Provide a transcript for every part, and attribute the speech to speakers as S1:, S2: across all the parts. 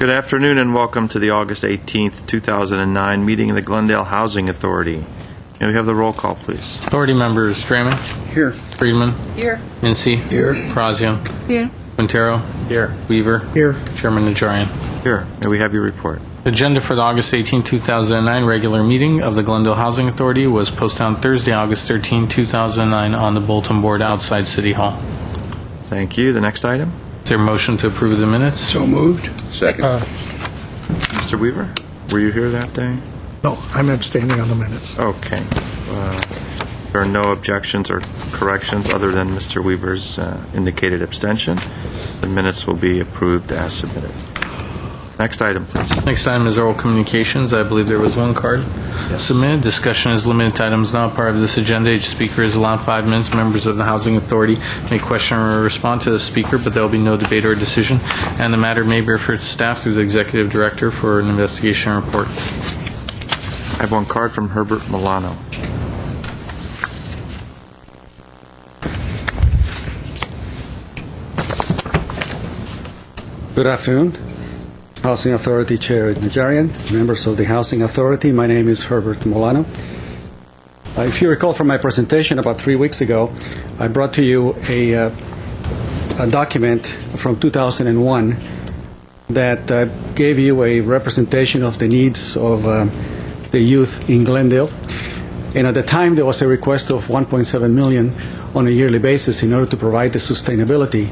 S1: Good afternoon and welcome to the August 18th, 2009 meeting of the Glendale Housing Authority. May we have the roll call, please?
S2: Authority members: Straman.
S3: Here.
S2: Friedman.
S4: Here.
S2: Mincy.
S3: Here.
S2: Brazio.
S4: Here.
S2: Quintero.
S1: Here.
S2: Weaver.
S3: Here.
S2: Chairman Najarian.
S1: Here. May we have your report?
S2: Agenda for the August 18, 2009 regular meeting of the Glendale Housing Authority was posted on Thursday, August 13, 2009 on the bulletin board outside City Hall.
S1: Thank you. The next item?
S2: Is there a motion to approve the minutes?
S3: So moved. Second.
S1: Mr. Weaver, were you here that day?
S3: No, I'm abstaining on the minutes.
S1: Okay. There are no objections or corrections other than Mr. Weaver's indicated abstention. The minutes will be approved as submitted. Next item, please.
S2: Next item is oral communications. I believe there was one card submitted. Discussion is limited to items not part of this agenda. Each speaker is allowed 5 minutes. Members of the Housing Authority may question or respond to the speaker, but there will be no debate or decision, and the matter may be referred to staff through the Executive Director for an investigation report.
S1: I have one card from Herbert Milano.
S5: Good afternoon. Housing Authority Chair Najarian, members of the Housing Authority, my name is Herbert Milano. If you recall from my presentation about 3 weeks ago, I brought to you a document from 2001 that gave you a representation of the needs of the youth in Glendale. And at the time, there was a request of $1.7 million on a yearly basis in order to provide the sustainability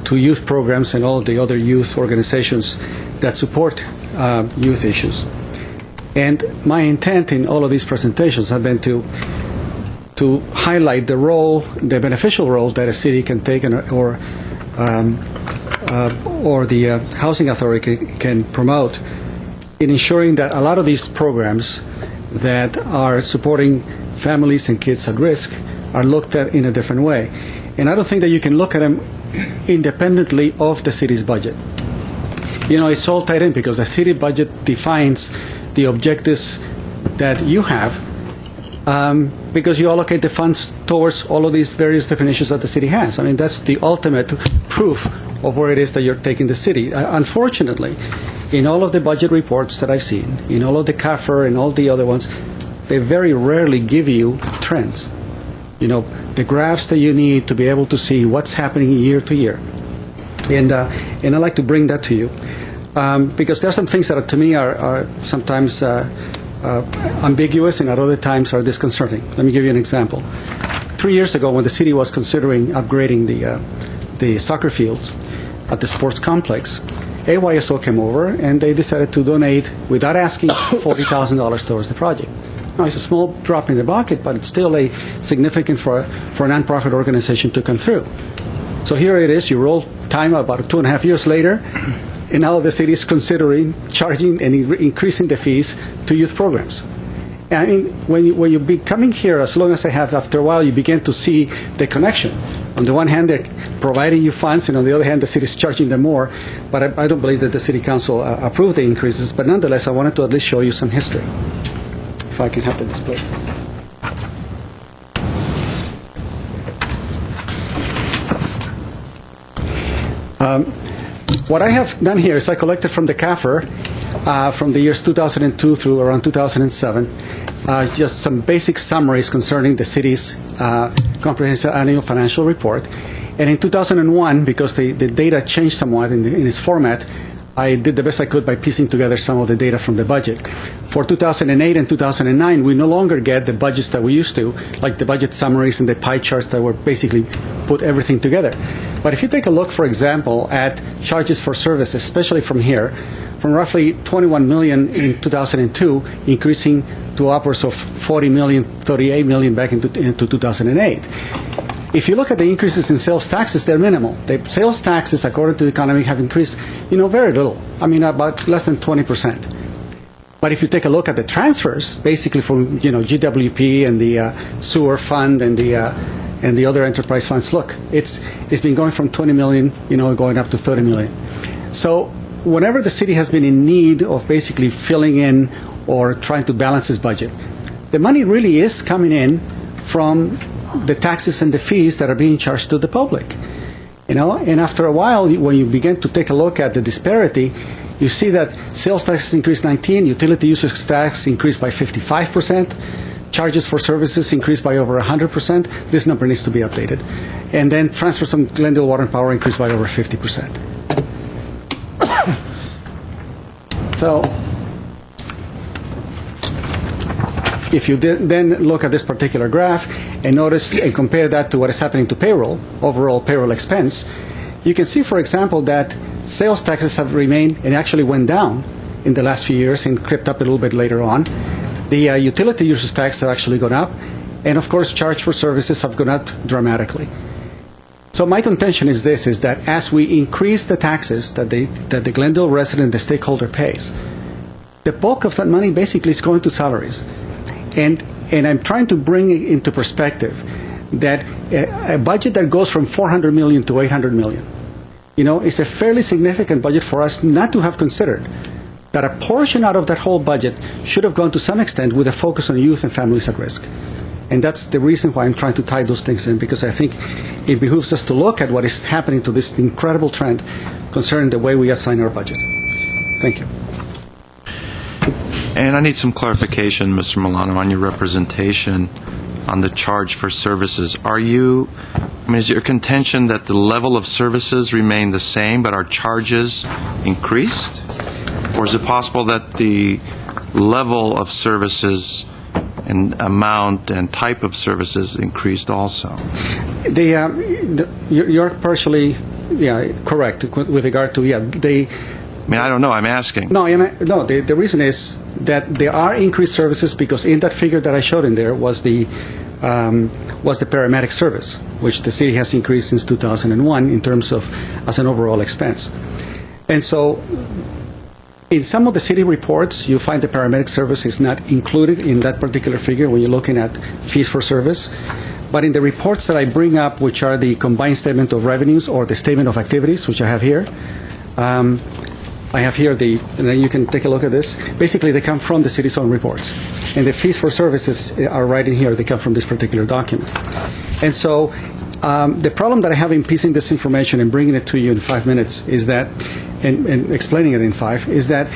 S5: to youth programs and all the other youth organizations that support youth issues. And my intent in all of these presentations have been to highlight the role, the beneficial role that a city can take or the Housing Authority can promote in ensuring that a lot of these programs that are supporting families and kids at risk are looked at in a different way. And I don't think that you can look at them independently of the city's budget. You know, it's all tied in because the city budget defines the objectives that you have because you allocate the funds towards all of these various definitions that the city has. I mean, that's the ultimate proof of where it is that you're taking the city. Unfortunately, in all of the budget reports that I've seen, in all of the CAFR and all the other ones, they very rarely give you trends. You know, the graphs that you need to be able to see what's happening year to year. And I'd like to bring that to you because there are some things that to me are sometimes ambiguous and at other times are disconcerting. Let me give you an example. 3 years ago, when the city was considering upgrading the soccer fields at the sports complex, AYSO came over and they decided to donate, without asking, $40,000 towards the project. Now, it's a small drop in the bucket, but it's still a significant for a nonprofit organization to come through. So here it is. You roll time about 2.5 years later, and now the city is considering charging and increasing the fees to youth programs. I mean, when you be coming here, as long as I have, after a while, you begin to see the connection. On the one hand, they're providing you funds, and on the other hand, the city is charging them more. But I don't believe that the city council approved the increases. But nonetheless, I wanted to at least show you some history. If I can have the display. What I have done here is I collected from the CAFR from the years 2002 through around 2007, just some basic summaries concerning the city's comprehensive annual financial report. And in 2001, because the data changed somewhat in its format, I did the best I could by piecing together some of the data from the budget. For 2008 and 2009, we no longer get the budgets that we used to, like the budget summaries and the pie charts that were basically put everything together. But if you take a look, for example, at charges for service, especially from here, from roughly $21 million in 2002, increasing to upwards of $40 million, $38 million back into 2008. If you look at the increases in sales taxes, they're minimal. The sales taxes, according to the economy, have increased, very little. I mean, about less than 20%. But if you take a look at the transfers, basically from GWP and the sewer fund and the other enterprise funds, look, it's been going from 20 million, going up to 30 million. So whenever the city has been in need of basically filling in or trying to balance its budget, the money really is coming in from the taxes and the fees that are being charged to the public. And after a while, when you begin to take a look at the disparity, you see that sales taxes increased 19%, utility usage tax increased by 55%, charges for services increased by over 100%. This number needs to be updated. And then transfers from Glendale Water and Power increased by over 50%. So if you then look at this particular graph and notice and compare that to what is happening to payroll, overall payroll expense, you can see, for example, that sales taxes have remained and actually went down in the last few years and crept up a little bit later on. The utility usage tax have actually gone up, and of course, charge for services have gone up dramatically. So my contention is this, is that as we increase the taxes that the Glendale resident, the stakeholder pays, the bulk of that money basically is going to salaries. And I'm trying to bring it into perspective that a budget that goes from $400 million to $800 million, is a fairly significant budget for us not to have considered that a portion out of that whole budget should have gone to some extent with a focus on youth and families at risk. And that's the reason why I'm trying to tie those things in, because I think it behooves us to look at what is happening to this incredible trend concerning the way we assign our budget. Thank you.
S1: And I need some clarification, Mr. Milano, on your representation on the charge for services. Is your contention that the level of services remain the same, but our charges increased? Or is it possible that the level of services and amount and type of services increased also?
S5: You're partially correct with regard to,
S1: I don't know. I'm asking.
S5: No, the reason is that there are increased services because in that figure that I showed in there was the paramedic service, which the city has increased since 2001 in terms of as an overall expense. And so in some of the city reports, you find the paramedic service is not included in that particular figure when you're looking at fees for service. But in the reports that I bring up, which are the combined statement of revenues or the statement of activities, which I have here, I have here and then you can take a look at this. Basically, they come from the city's own reports. And the fees for services are right in here. They come from this particular document. And so the problem that I have in piecing this information and bringing it to you in 5 minutes is that, and explaining it in 5, is that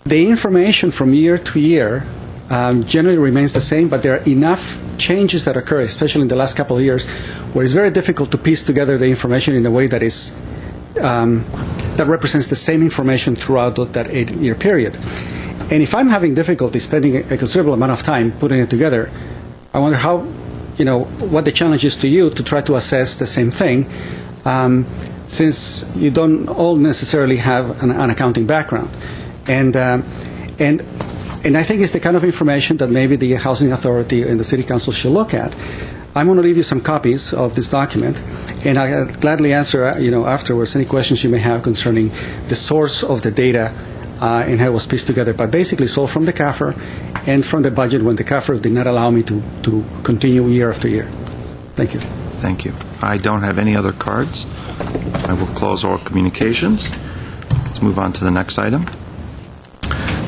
S5: the information from year to year generally remains the same, but there are enough changes that occur, especially in the last couple of years, where it's very difficult to piece together the information in a way that is that represents the same information throughout that 8-year period. And if I'm having difficulty spending a considerable amount of time putting it together, I wonder how, what the challenge is to you to try to assess the same thing, since you don't all necessarily have an accounting background. And I think it's the kind of information that maybe the Housing Authority and the City Council should look at. I'm going to leave you some copies of this document, and I'll gladly answer, afterwards any questions you may have concerning the source of the data and how it was pieced together. But basically, it's all from the CAFR and from the budget when the CAFR did not allow me to continue year after year. Thank you.
S1: Thank you. I don't have any other cards. I will close all communications. Let's move on to the next item.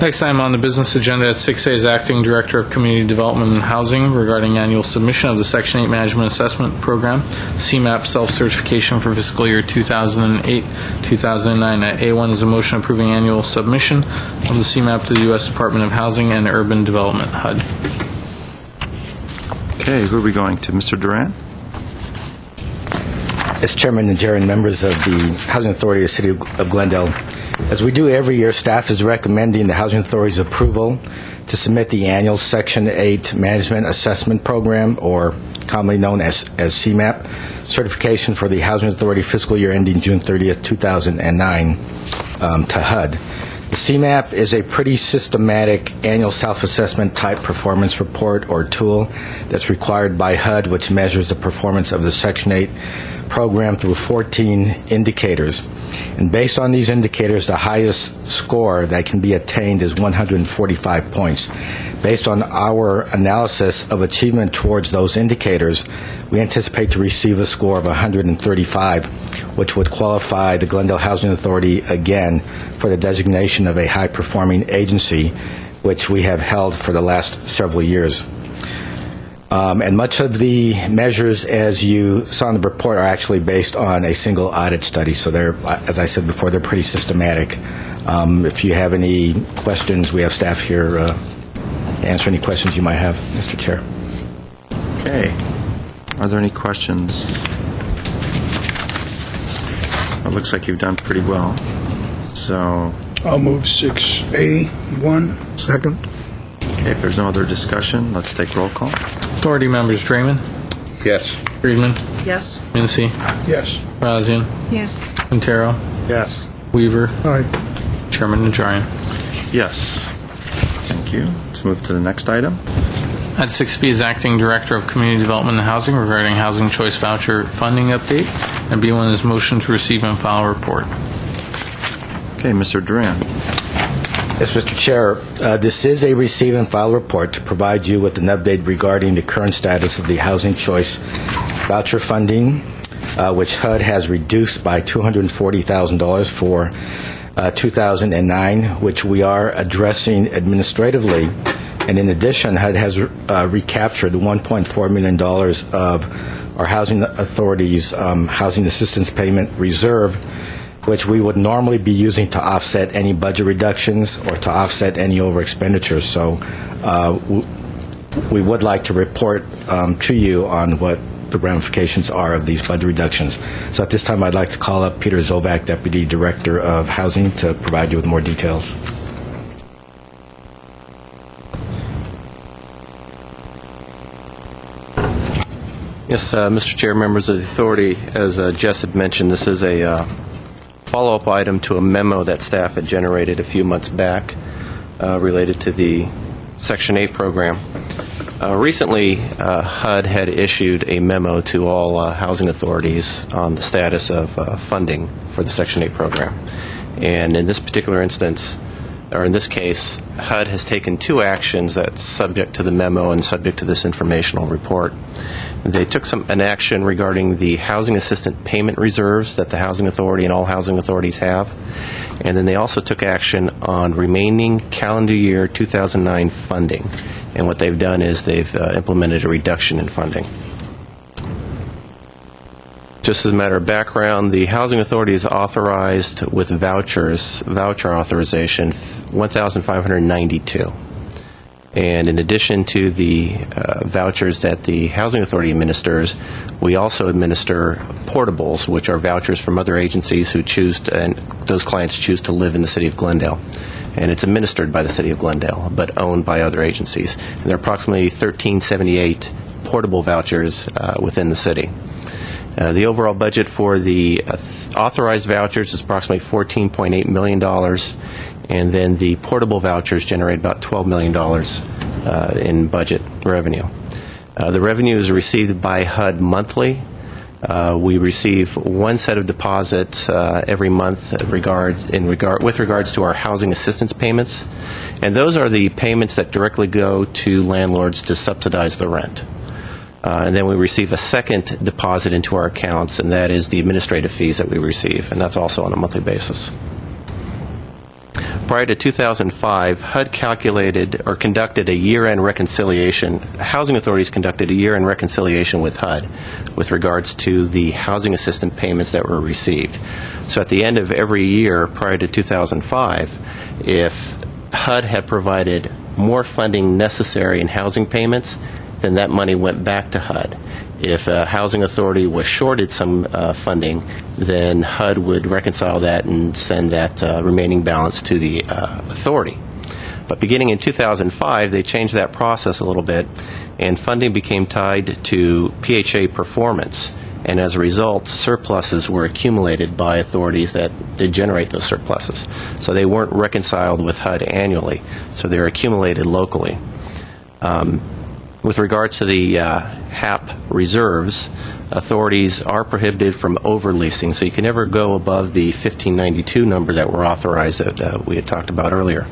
S2: Next item on the business agenda at 6A is Acting Director of Community Development and Housing regarding annual submission of the Section 8 Management Assessment Program, CMAP self-certification for fiscal year 2008-2009. At A1 is a motion approving annual submission of the CMAP to the U.S. Department of Housing and Urban Development, HUD.
S1: Okay, who are we going to? Mr. Duran?
S4: As Chairman Najarian and members of the Housing Authority of the City of Glendale, as we do every year, staff is recommending the Housing Authority's approval to submit the annual Section 8 Management Assessment Program, or commonly known as CMAP, certification for the Housing Authority fiscal year ending June 30th, 2009 to HUD. The CMAP is a pretty systematic annual self-assessment type performance report or tool that's required by HUD, which measures the performance of the Section 8 program through 14 indicators. And based on these indicators, the highest score that can be attained is 145 points. Based on our analysis of achievement towards those indicators, we anticipate to receive a score of 135, which would qualify the Glendale Housing Authority again for the designation of a high-performing agency, which we have held for the last several years. And much of the measures, as you saw in the report, are actually based on a single audit study. So they're, as I said before, they're pretty systematic. If you have any questions, we have staff here to answer any questions you might have, Mr. Chair.
S1: Okay. Are there any questions? It looks like you've done pretty well. So,
S3: I'll move 6A1. Second.
S1: okay, if there's no other discussion, let's take roll call.
S2: Authority members Draymond,
S3: Yes.
S2: Friedman,
S6: Yes.
S2: Mincy,
S3: Yes.
S2: Razian,
S6: Yes.
S2: Quintero,
S3: Yes.
S2: Weaver,
S3: Aye.
S2: Chairman Najarian.
S1: Yes. Thank you. Let's move to the next item.
S2: Item 6B is Acting Director of Community Development and Housing regarding Housing Choice Voucher Funding Update, and B1 is motion to receive and file report.
S1: Okay, Mr. Duran.
S4: Yes, Mr. Chair, this is a receive and file report to provide you with an update regarding the current status of the Housing Choice Voucher funding, which HUD has reduced by $240,000 for 2009, which we are addressing administratively. And in addition, HUD has recaptured $1.4 million of our Housing Authority's Housing Assistance Payment Reserve, which we would normally be using to offset any budget reductions or to offset any over expenditures. So we would like to report to you on what the ramifications are of these budget reductions. So at this time, I'd like to call up Peter Zovak, Deputy Director of Housing, to provide you with more details.
S7: Yes, Mr. Chair, members of the authority, as Jess had mentioned, this is a follow-up item to a memo that staff had generated a few months back related to the Section 8 program. Recently, HUD had issued a memo to all housing authorities on the status of funding for the Section 8 program. And in this particular instance, or in this case, HUD has taken two actions that's subject to the memo and subject to this informational report. They took an action regarding the housing assistant payment reserves that the Housing Authority and all housing authorities have. And then they also took action on remaining calendar year 2009 funding. And what they've done is they've implemented a reduction in funding. Just as a matter of background, the Housing Authority is authorized with voucher authorization 1,592. And in addition to the vouchers that the Housing Authority administers, we also administer portables, which are vouchers from other agencies who choose to, and those clients choose to live in the city of Glendale. And it's administered by the city of Glendale, but owned by other agencies. And there are approximately 1,378 portable vouchers within the city. The overall budget for the authorized vouchers is approximately $14.8 million, and then the portable vouchers generate about $12 million in budget revenue. The revenue is received by HUD monthly. We receive one set of deposits every month with regards to our housing assistance payments, and those are the payments that directly go to landlords to subsidize the rent. And then we receive a second deposit into our accounts, and that is the administrative fees that we receive, and that's also on a monthly basis. Prior to 2005, HUD calculated or conducted a year-end reconciliation. Housing authorities conducted a year-end reconciliation with HUD with regards to the housing assistance payments that were received. So at the end of every year prior to 2005, if HUD had provided more funding necessary in housing payments, then that money went back to HUD. If a housing authority was shorted some funding, then HUD would reconcile that and send that remaining balance to the authority. But beginning in 2005, they changed that process a little bit, and funding became tied to PHA performance. And as a result, surpluses were accumulated by authorities that did generate those surpluses. So they weren't reconciled with HUD annually, so they're accumulated locally. With regards to the HAP reserves, authorities are prohibited from overleasing, so you can never go above the 1592 number that were authorized that we had talked about earlier.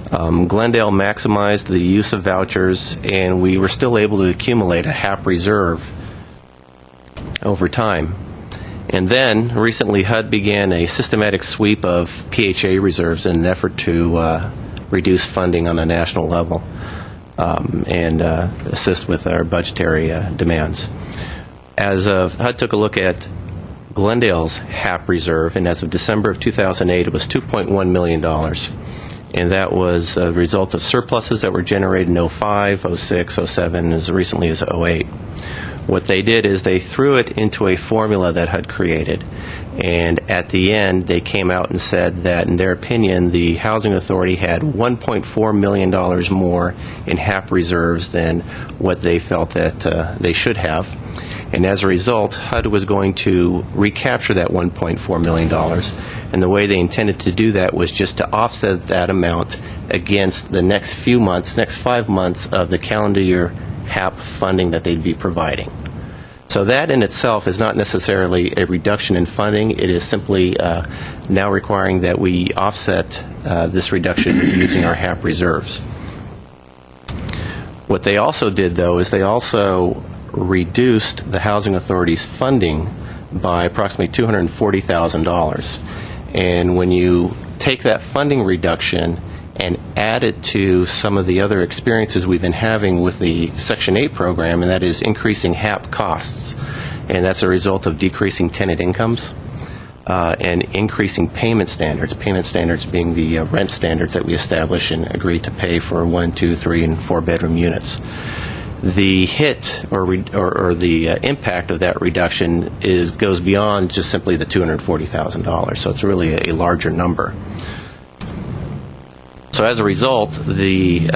S7: Glendale maximized the use of vouchers, and we were still able to accumulate a HAP reserve over time. And then, recently, HUD began a systematic sweep of PHA reserves in an effort to reduce funding on a national level. And assist with our budgetary demands. HUD took a look at Glendale's HAP reserve, and as of December of 2008, it was $2.1 million. And that was a result of surpluses that were generated in 05, 06, 07, as recently as 08. What they did is they threw it into a formula that HUD created. And at the end, they came out and said that, in their opinion, the Housing Authority had $1.4 million more in HAP reserves than what they felt that they should have. And as a result, HUD was going to recapture that $1.4 million. And the way they intended to do that was just to offset that amount against the next few months, next 5 months of the calendar year HAP funding that they'd be providing. So that in itself is not necessarily a reduction in funding. It is simply now requiring that we offset this reduction using our HAP reserves. What they also did, though, is they also reduced the Housing Authority's funding by approximately $240,000. And when you take that funding reduction and add it to some of the other experiences we've been having with the Section 8 program, and that is increasing HAP costs, and that's a result of decreasing tenant incomes and increasing payment standards being the rent standards that we establish and agree to pay for 1, 2, 3, and 4 bedroom units. The hit or the impact of that reduction goes beyond just simply the $240,000, so it's really a larger number. So as a result, the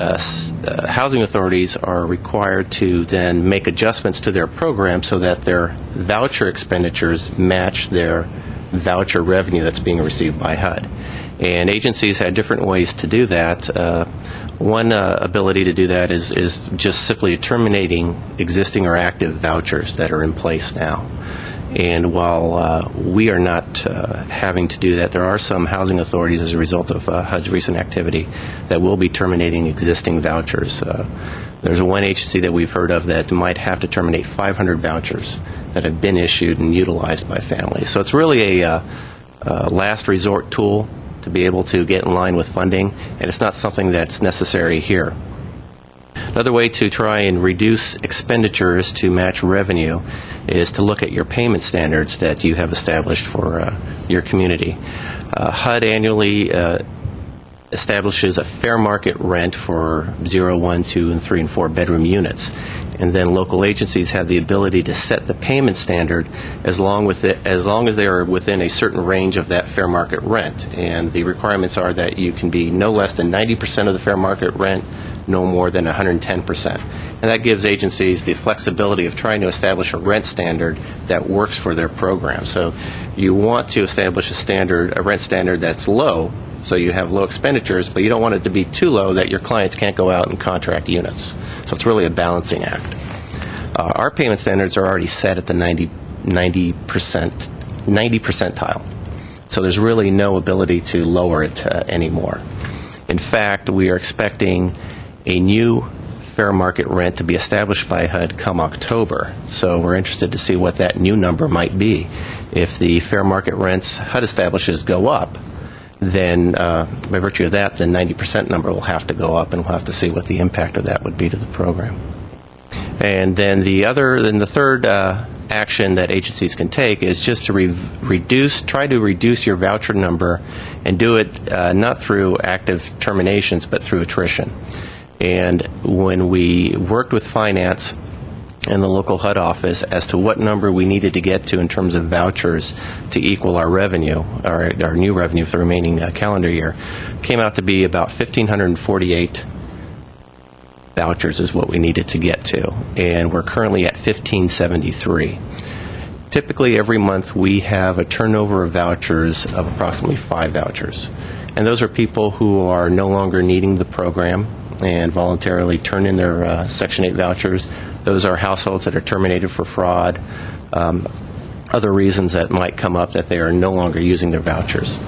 S7: housing authorities are required to then make adjustments to their program so that their voucher expenditures match their voucher revenue that's being received by HUD. And agencies had different ways to do that. One ability to do that is just simply terminating existing or active vouchers that are in place now. And while we are not having to do that, there are some housing authorities, as a result of HUD's recent activity, that will be terminating existing vouchers. There's one agency that we've heard of that might have to terminate 500 vouchers that have been issued and utilized by families. So it's really a last resort tool to be able to get in line with funding, and it's not something that's necessary here. Another way to try and reduce expenditures to match revenue is to look at your payment standards that you have established for your community. HUD annually establishes a fair market rent for 0, 1, 2, and 3, and 4 bedroom units. And then local agencies have the ability to set the payment standard as long as they are within a certain range of that fair market rent. And the requirements are that you can be no less than 90% of the fair market rent, no more than 110%. And that gives agencies the flexibility of trying to establish a rent standard that works for their program. So you want to establish a rent standard that's low, so you have low expenditures, but you don't want it to be too low that your clients can't go out and contract units. So it's really a balancing act. Our payment standards are already set at the 90 percentile. So there's really no ability to lower it anymore. In fact, we are expecting a new fair market rent to be established by HUD come October. So we're interested to see what that new number might be. If the fair market rents HUD establishes go up, then by virtue of that, the 90% number will have to go up, and we'll have to see what the impact of that would be to the program. And then the third action that agencies can take is just to try to reduce your voucher number, and do it not through active terminations, but through attrition. And when we worked with finance and the local HUD office as to what number we needed to get to in terms of vouchers to equal our revenue, our new revenue for the remaining calendar year, came out to be about 1,548 vouchers is what we needed to get to. And we're currently at 1,573. Typically, every month we have a turnover of vouchers of approximately 5 vouchers. And those are people who are no longer needing the program and voluntarily turn in their Section 8 vouchers. Those are households that are terminated for fraud, other reasons that might come up that they are no longer using their vouchers.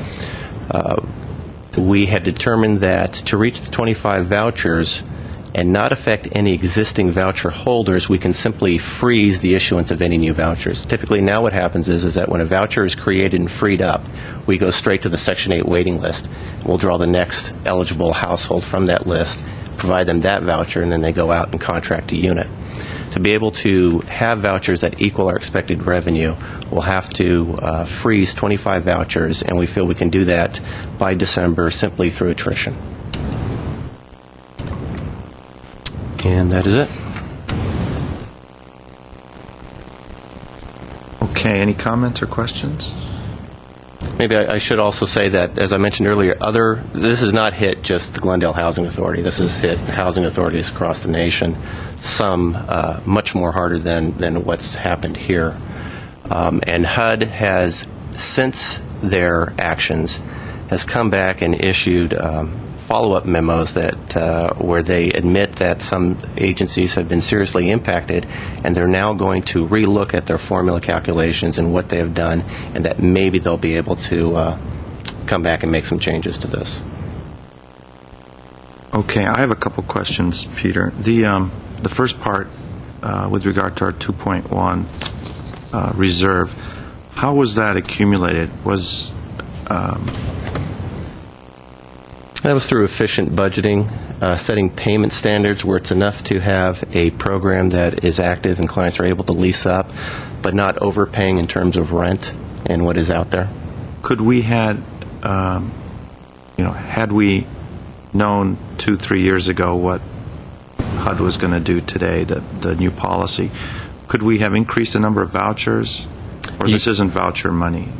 S7: We had determined that to reach the 25 vouchers and not affect any existing voucher holders, we can simply freeze the issuance of any new vouchers. Typically now what happens is that when a voucher is created and freed up, we go straight to the Section 8 waiting list. We'll draw the next eligible household from that list, provide them that voucher, and then they go out and contract a unit. to be able to have vouchers that equal our expected revenue, we'll have to freeze 25 vouchers, and we feel we can do that by December simply through attrition. And that is it.
S1: Okay, any comments or questions?
S7: Maybe I should also say that, as I mentioned earlier, this has not hit just the Glendale Housing Authority. This has hit housing authorities across the nation, some much more harder than what's happened here. And HUD has, since their actions, has come back and issued follow-up memos that where they admit that some agencies have been seriously impacted, and they're now going to relook at their formula calculations and what they have done, and that maybe they'll be able to come back and make some changes to this.
S1: Okay, I have a couple questions, Peter. The first part, with regard to our 2.1 reserve, how was that accumulated?
S7: That was through efficient budgeting, setting payment standards where it's enough to have a program that is active and clients are able to lease up, but not overpaying in terms of rent and what is out there.
S1: Could we had we known 2-3 years ago what HUD was going to do today, the new policy, could we have increased the number of vouchers? Or this isn't voucher money?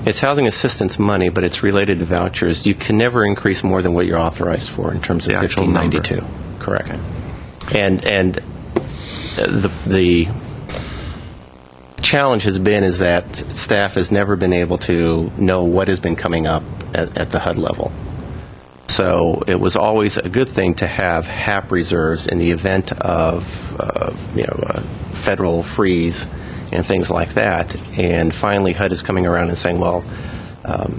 S1: It's
S7: housing assistance money, but it's related to vouchers. You can never increase more than what you're authorized for in terms of
S1: the actual
S7: 1592.
S1: Number.
S7: Correct.
S1: Okay.
S7: And the challenge has been is that staff has never been able to know what has been coming up at the HUD level. So it was always a good thing to have HAP reserves in the event of federal freeze and things like that. And finally, HUD is coming around and saying, well,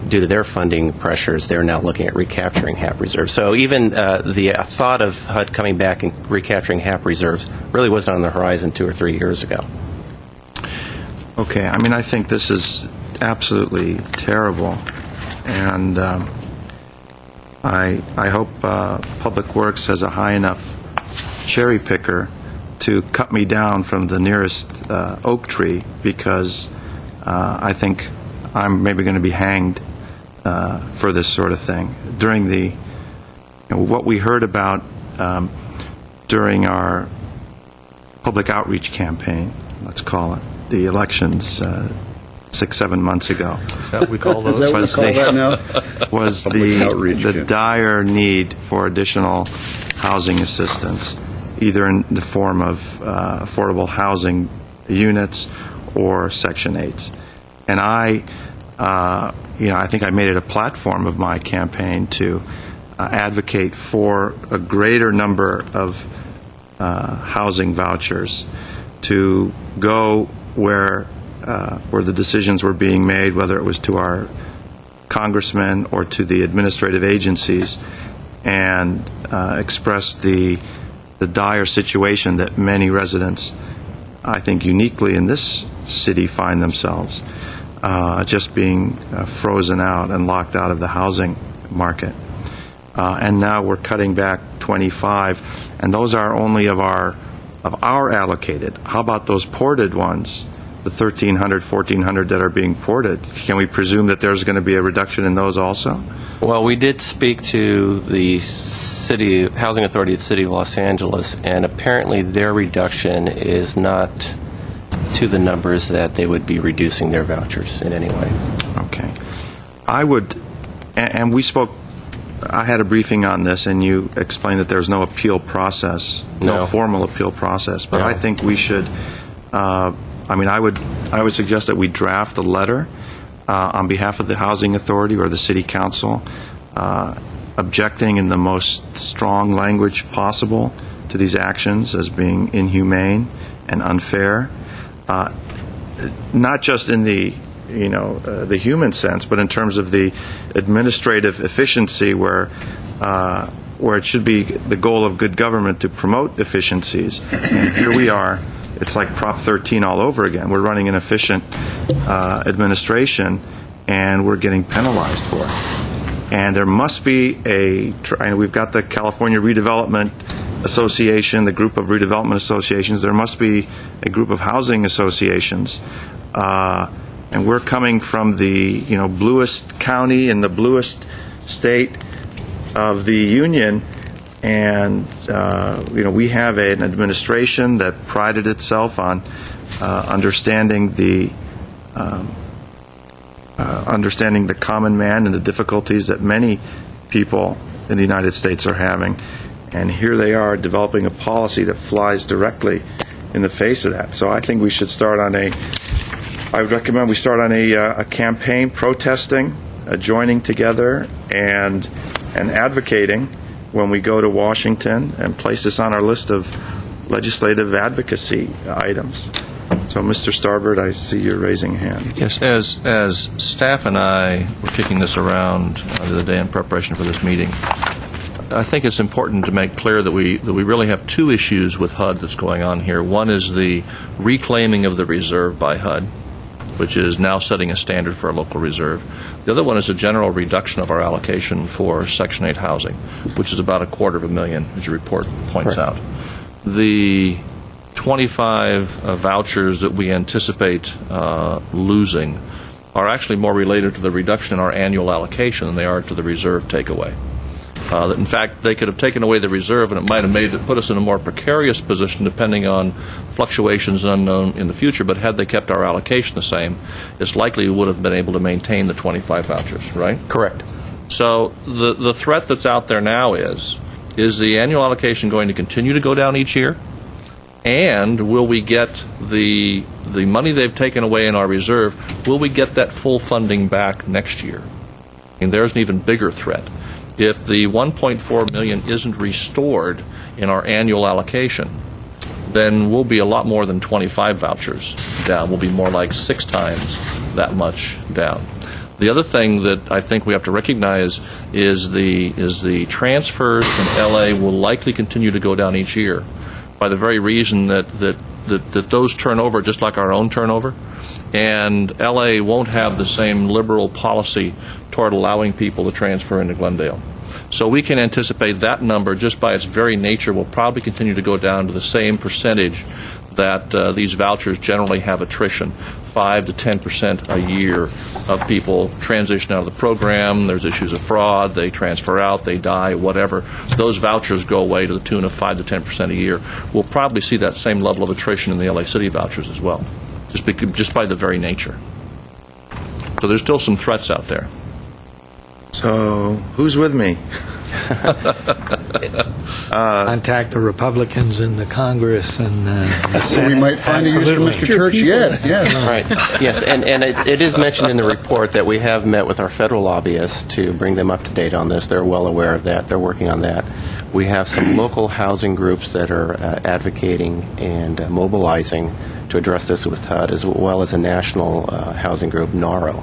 S7: due to their funding pressures, they're now looking at recapturing HAP reserves. So even the thought of HUD coming back and recapturing HAP reserves really wasn't on the horizon 2 or 3 years ago.
S1: Okay, I think this is absolutely terrible, and I hope Public Works has a high enough cherry picker to cut me down from the nearest oak tree, because I think I'm maybe going to be hanged for this sort of thing. During what we heard about during our public outreach campaign, let's call it, the elections 6-7 months ago.
S3: Is that what we call those? Is that what we call that now?
S1: Was the dire need for additional housing assistance, either in the form of affordable housing units or Section 8s. And I think I made it a platform of my campaign to advocate for a greater number of housing vouchers to go where the decisions were being made, whether it was to our congressmen or to the administrative agencies, and express the dire situation that many residents, I think uniquely in this city, find themselves, just being frozen out and locked out of the housing market. And now we're cutting back 25, and those are only of our allocated. How about those ported ones, the 1,300, 1,400 that are being ported? Can we presume that there's going to be a reduction in those also?
S7: Well, we did speak to the City Housing Authority at the City of Los Angeles, and apparently their reduction is not to the numbers that they would be reducing their vouchers in any way.
S1: Okay. I would, and we spoke, I had a briefing on this, and you explained that there's no appeal process, no formal appeal process, but
S7: No.
S1: I think we should, I would suggest that we draft a letter on behalf of the Housing Authority or the City Council, objecting in the most strong language possible to these actions as being inhumane and unfair, not just in the human sense, but in terms of the administrative efficiency, where it should be the goal of good government to promote efficiencies. And here we are. It's like Prop 13 all over again. We're running an efficient administration, and we're getting penalized for it. And there must be and we've got the California redevelopment association, the group of redevelopment associations. There must be a group of housing associations. And we're coming from the, bluest county and the bluest state of the union. And, we have an administration that prided itself on understanding the common man and the difficulties that many people in the United States are having. And here they are developing a policy that flies directly in the face of that. So I think we should start on I would recommend we start on a campaign protesting, joining together, and advocating when we go to Washington, and place this on our list of legislative advocacy items. So, Mr. Starbird, I see you're raising a hand.
S6: Yes, as staff and I were kicking this around the other day in preparation for this meeting, I think it's important to make clear that we really have two issues with HUD that's going on here. One is the reclaiming of the reserve by HUD, which is now setting a standard for a local reserve. The other one is a general reduction of our allocation for Section 8 housing, which is about $250,000, as your report points out. The 25 vouchers that we anticipate losing are actually more related to the reduction in our annual allocation than they are to the reserve takeaway. That in fact, they could have taken away the reserve, and it might have put us in a more precarious position depending on fluctuations unknown in the future. But had they kept our allocation the same, it's likely we would have been able to maintain the 25 vouchers, right?
S7: Correct.
S6: So the threat that's out there now is the annual allocation going to continue to go down each year? And will we get the money they've taken away in our reserve, will we get that full funding back next year? And there's an even bigger threat. If the $1.4 million isn't restored in our annual allocation, then we'll be a lot more than 25 vouchers down. We'll be more like 6 times that much down. The other thing that I think we have to recognize is the transfers from LA will likely continue to go down each year, by the very reason that those turn over just like our own turnover, and LA won't have the same liberal policy toward allowing people to transfer into Glendale. So we can anticipate that number, just by its very nature, will probably continue to go down to the same percentage that these vouchers generally have attrition, 5 to 10% a year of people transition out of the program. There's issues of fraud, they transfer out, they die, whatever. Those vouchers go away to the tune of 5 to 10% a year. We'll probably see that same level of attrition in the LA City vouchers as well, just by the very nature. So there's still some threats out there.
S1: So, who's with me?
S8: Contact the Republicans in the Congress and the Senate.
S3: We might find a use for Mr. Church yet. Yes.
S7: Right. Yes, and it is mentioned in the report that we have met with our federal lobbyists to bring them up to date on this. They're well aware of that. They're working on that. We have some local housing groups that are advocating and mobilizing to address this with HUD, as well as a national housing group, NARO,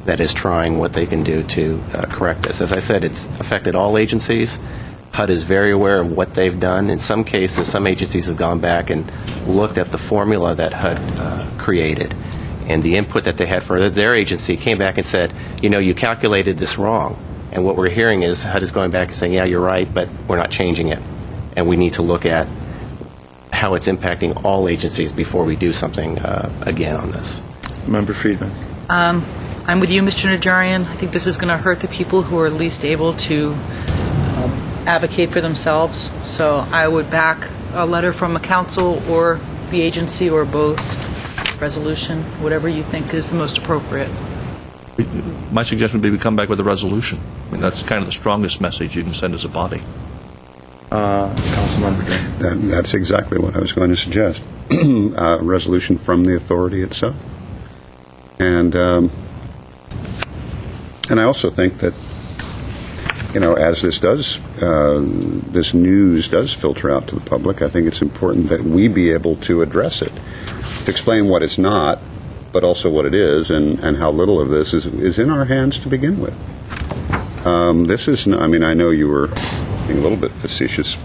S7: that is trying what they can do to correct this. As I said, it's affected all agencies. HUD is very aware of what they've done. In some cases, some agencies have gone back and looked at the formula that HUD created, and the input that they had for their agency came back and said, you calculated this wrong. And what we're hearing is HUD is going back and saying, yeah, you're right, but we're not changing it. And we need to look at how it's impacting all agencies before we do something again on this.
S1: Member Friedman.
S9: I'm with you, Mr. Najarian. I think this is going to hurt the people who are least able to advocate for themselves. So I would back a letter from a council or the agency or both, resolution, whatever you think is the most appropriate.
S6: My suggestion would be we come back with a resolution. I mean, that's kind of the strongest message you can send as a body.
S1: Councilmember Green.
S3: That's exactly what I was going to suggest. A resolution from the authority itself. And I also think that, as this news does filter out to the public, I think it's important that we be able to address it, to explain what it's not, but also what it is, and how little of this is in our hands to begin with. This is, I know you were being a little bit facetious,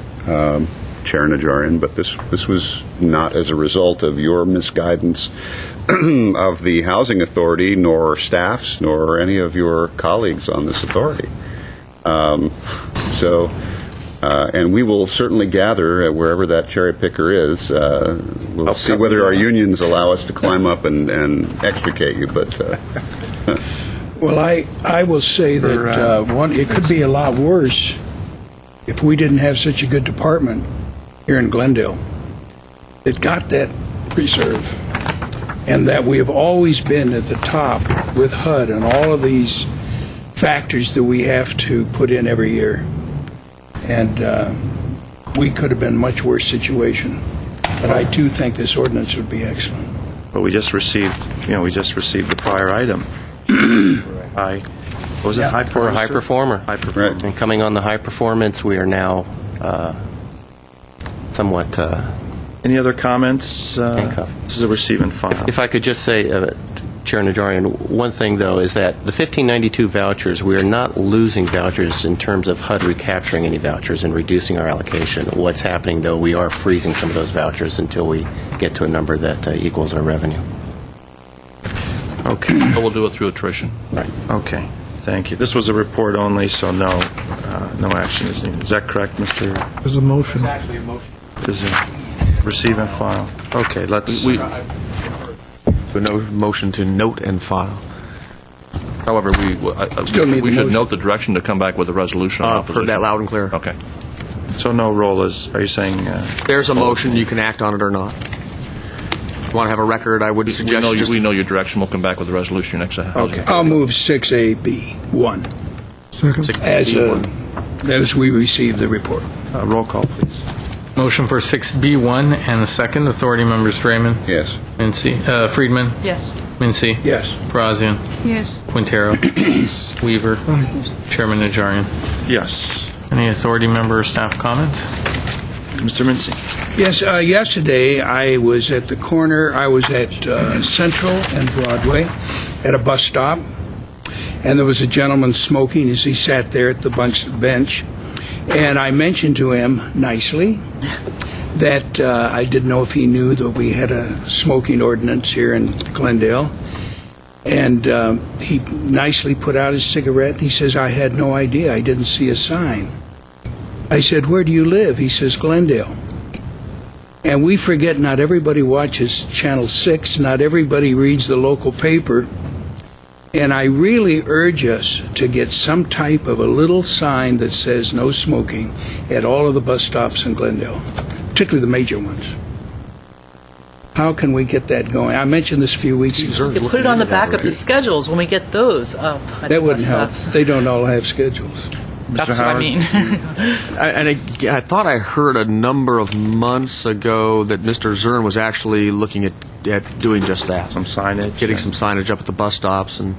S3: Chair Najarian, but this was not as a result of your misguidance of the Housing Authority, nor staffs, nor any of your colleagues on this authority. And we will certainly gather wherever that cherry picker is. We'll see whether our unions allow us to climb up and extricate you. But
S10: Well, I will say that it could be a lot worse if we didn't have such a good department here in Glendale that got that reserve, and that we have always been at the top with HUD and all of these factors that we have to put in every year. And we could have been a much worse situation. But I do think this ordinance would be excellent.
S1: But we just received the prior item. High, what was it?
S10: Yeah.
S1: High
S7: For a high performer.
S1: High performer.
S3: Right.
S7: And coming on the high performance, we are now somewhat
S1: Any other comments?
S7: Handcuffed.
S1: This is a receive and file.
S7: If I could just say, Chair Najarian, one thing, though, is that the 1592 vouchers, we are not losing vouchers in terms of HUD recapturing any vouchers and reducing our allocation. What's happening, though, we are freezing some of those vouchers until we get to a number that equals our revenue.
S1: Okay.
S6: But we'll do it through attrition.
S7: Right.
S1: Okay. Thank you. This was a report only, so no action is needed. Is that correct, Mr.?
S8: There's a motion.
S1: Is it receive and file? Okay. Let's.
S11: No motion to note and file.
S6: However,
S10: Still need
S6: we
S10: the
S6: should
S10: motion.
S6: note the direction to come back with a resolution on opposition.
S11: Heard that loud and clear.
S6: Okay.
S1: So no roll is. Are you saying?
S11: There's a motion. You can act on it or not. If you want to have a record, I would suggest
S6: We know your direction. We'll come back with a resolution next housing.
S10: I'll move 6AB1
S8: Second.
S10: as we receive the report.
S1: Roll call, please.
S2: Motion for 6B1 and the second. Authority members Raymond,
S3: yes.
S2: Mincy, Friedman,
S9: Yes.
S2: Mincy,
S10: Yes.
S2: Brazzian,
S9: Yes.
S2: Quintero, Weaver, Chairman Najarian.
S1: Yes.
S2: Any authority member or staff comments?
S1: Mr. Mincy.
S10: Yes, yesterday I was at the corner, I was at Central and Broadway at a bus stop, and there was a gentleman smoking as he sat there at the bench, and I mentioned to him nicely that I didn't know if he knew that we had a smoking ordinance here in Glendale, and he nicely put out his cigarette. He says, I had no idea, I didn't see a sign. I said, where do you live? He says, Glendale. And we forget not everybody watches Channel 6, not everybody reads the local paper. And I really urge us to get some type of a little sign that says no smoking at all of the bus stops in Glendale, particularly the major ones. How can we get that going? I mentioned this a few weeks ago.
S9: You put it on the back of the schedules when we get those up. at
S10: That
S9: the
S10: wouldn't
S9: bus
S10: help.
S9: stops.
S10: They don't all have schedules.
S9: That's what I mean.
S11: I thought I heard a number of months ago that Mr. Zern was actually looking at doing just that.
S1: Some signage.
S11: Getting some signage up at the bus stops. And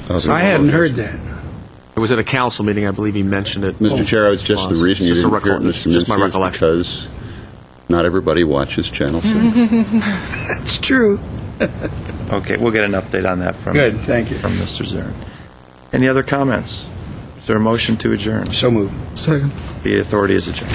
S10: I hadn't heard that.
S11: it was at a council meeting, I believe he mentioned it.
S3: Mr. Chair, it's just the reason you
S11: Just a
S3: didn't hear it,
S11: it's
S3: Mr.
S11: just my
S3: Mincy, is
S11: recollection.
S3: because not everybody watches Channel 6.
S10: It's true.
S1: Okay, we'll get an update on that from
S10: Good, thank you.
S1: from Mr. Zern. Any other comments? Is there a motion to adjourn?
S10: So moved.
S8: Second.
S1: The authority is adjourned.